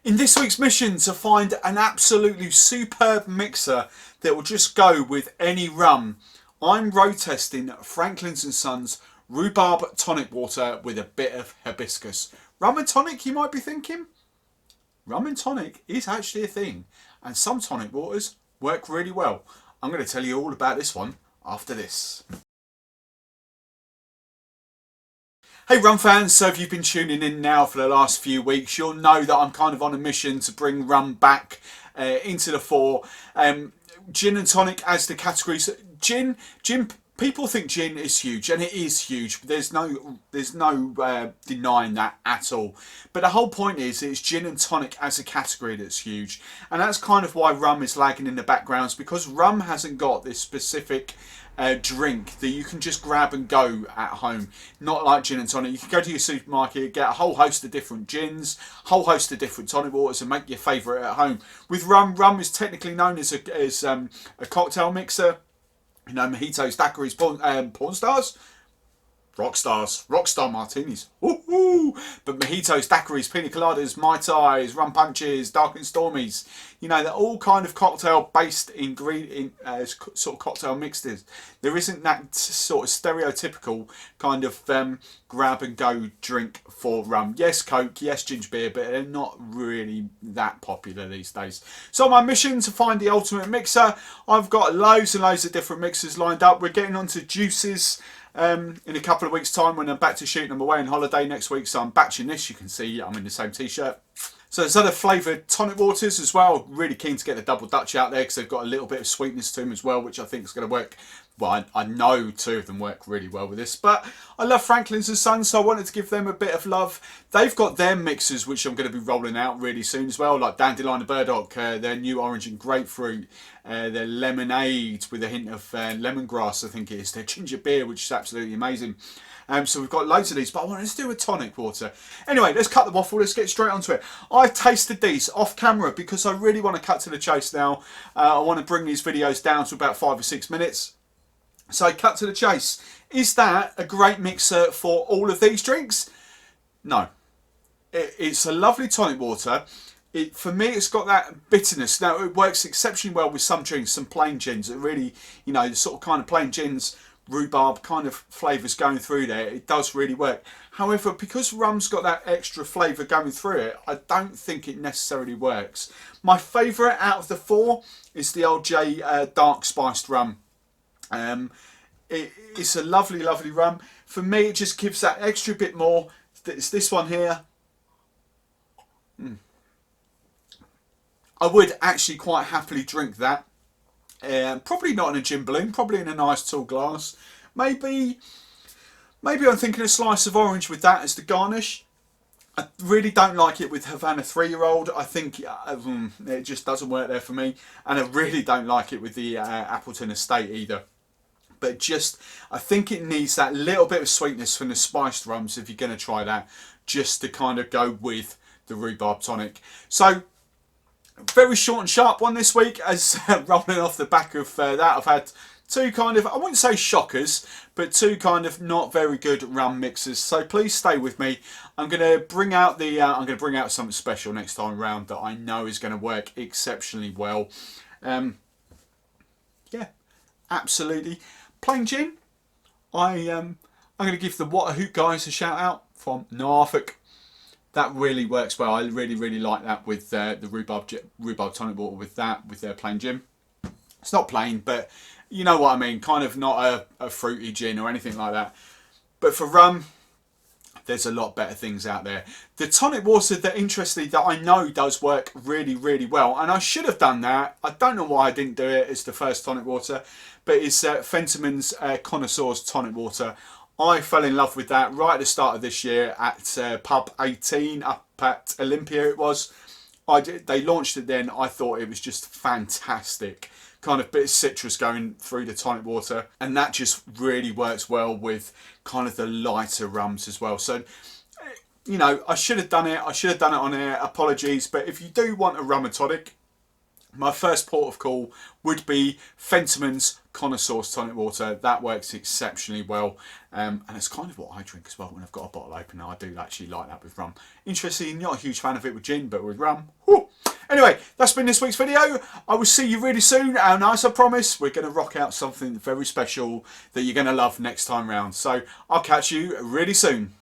In this week's mission to find an absolutely superb mixer that will just go with any rum, I'm road testing Franklin's and Sons Rhubarb Tonic Water with a bit of hibiscus. Rum and tonic, you might be thinking? Rum and tonic is actually a thing, and some tonic waters work really well. I'm going to tell you all about this one after this. Hey rum fans, so if you've been tuning in now for the last few weeks, you'll know that I'm kind of on a mission to bring rum back into the fore. Gin and tonic as the categories. Gin. People think gin is huge, and it is huge. There's no denying that at all. But the whole point is, it's gin and tonic as a category that's huge, and that's kind of why rum is lagging in the backgrounds, because rum hasn't got this specific drink that you can just grab and go at home. Not like gin and tonic. You can go to your supermarket, get a whole host of different gins, whole host of different tonic waters, and make your favourite at home. With rum is technically known as a cocktail mixer. You know, mojitos, daiquiris, porn stars, rockstar martinis. Woohoo! But mojitos, daiquiris, pina coladas, mai tais, rum punches, dark and stormies. You know, they're all kind of cocktail-based ingredient, sort of cocktail mixes. There isn't that sort of stereotypical kind of grab and go drink for rum. Yes, Coke, yes, ginger beer, but they're not really that popular these days. So on my mission to find the ultimate mixer, I've got loads and loads of different mixers lined up. We're getting onto juices in a couple of weeks' time when I'm back to shooting. I'm away on holiday next week, so I'm batching this. You can see I'm in the same t-shirt. So there's other flavoured tonic waters as well. Really keen to get the double Dutch out there because they've got a little bit of sweetness to them as well, which I think is going to work. Well, I know two of them work really well with this. But I love Franklin's and Sons, so I wanted to give them a bit of love. They've got their mixers, which I'm going to be rolling out really soon as well, like Dandelion and Burdock, their new orange and grapefruit, their lemonade with a hint of lemongrass, I think it is, their ginger beer, which is absolutely amazing. So we've got loads of these, but I wanted to do a tonic water. Anyway, let's cut the waffle. Let's get straight onto it. I've tasted these off camera because I really want to cut to the chase now. I want to bring these videos down to about 5 or 6 minutes. So cut to the chase. Is that a great mixer for all of these drinks? No. It's a lovely tonic water. For me, it's got that bitterness. Now, it works exceptionally well with some drinks, some plain gins. It really, you know, the sort of kind of plain gins, rhubarb kind of flavours going through there, it does really work. However, because rum's got that extra flavour going through it, I don't think it necessarily works. My favourite out of the four is the Old J dark spiced rum. It's a lovely rum. For me, it just gives that extra bit more. It's this one here. I would actually quite happily drink that. Probably not in a gin balloon, probably in a nice tall glass. Maybe I'm thinking a slice of orange with that as the garnish. I really don't like it with Havana 3-year-old. I think it just doesn't work there for me. And I really don't like it with the Appleton Estate either. But just, I think it needs that little bit of sweetness from the spiced rums if you're going to try that, just to kind of go with the rhubarb tonic. So, very short and sharp one this week, as rolling off the back of that, I've had two kind of, I wouldn't say shockers, but two kind of not very good rum mixers. So please stay with me. I'm going to bring out something special next time around that I know is going to work exceptionally well. Yeah, absolutely. Plain gin. I'm going to give the What a Hoot guys a shout out from Norfolk. That really works well. I really like that with the rhubarb tonic water with their plain gin. It's not plain, but you know what I mean. Kind of not a fruity gin or anything like that. But for rum, there's a lot better things out there. The tonic water that, interestingly, that I know does work really well, and I should have done that. I don't know why I didn't do it as the first tonic water, but it's Fentiman's Connoisseur's tonic water. I fell in love with that right at the start of this year at Pub 18 up at Olympia it was. They launched it then. I thought it was just fantastic. Kind of bit of citrus going through the tonic water. And that just really works well with kind of the lighter rums as well. So, you know, I should have done it. I should have done it on air. Apologies. But if you do want a rum and tonic, My first port of call would be Fentiman's Connoisseur's Tonic Water. That works exceptionally well, and it's kind of what I drink as well when I've got a bottle opener. I do actually like that with rum. Interesting, not a huge fan of it with gin, but with rum, whew. Anyway, that's been this week's video. I will see you really soon, and as I promise, we're going to rock out something very special that you're going to love next time round. So I'll catch you really soon.